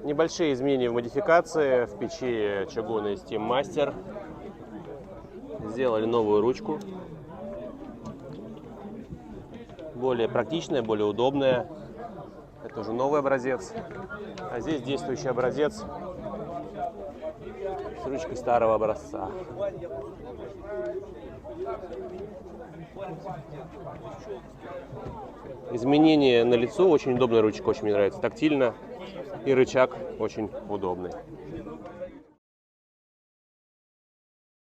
Небольшие изменения в модификации. В печи чугунный Steam Master. Сделали новую ручку. Более практичная, более удобная. Это уже новый образец. А здесь действующий образец с ручкой старого образца. Изменения на лицо. Очень удобная ручка, очень мне нравится. Тактильно. И рычаг очень удобный.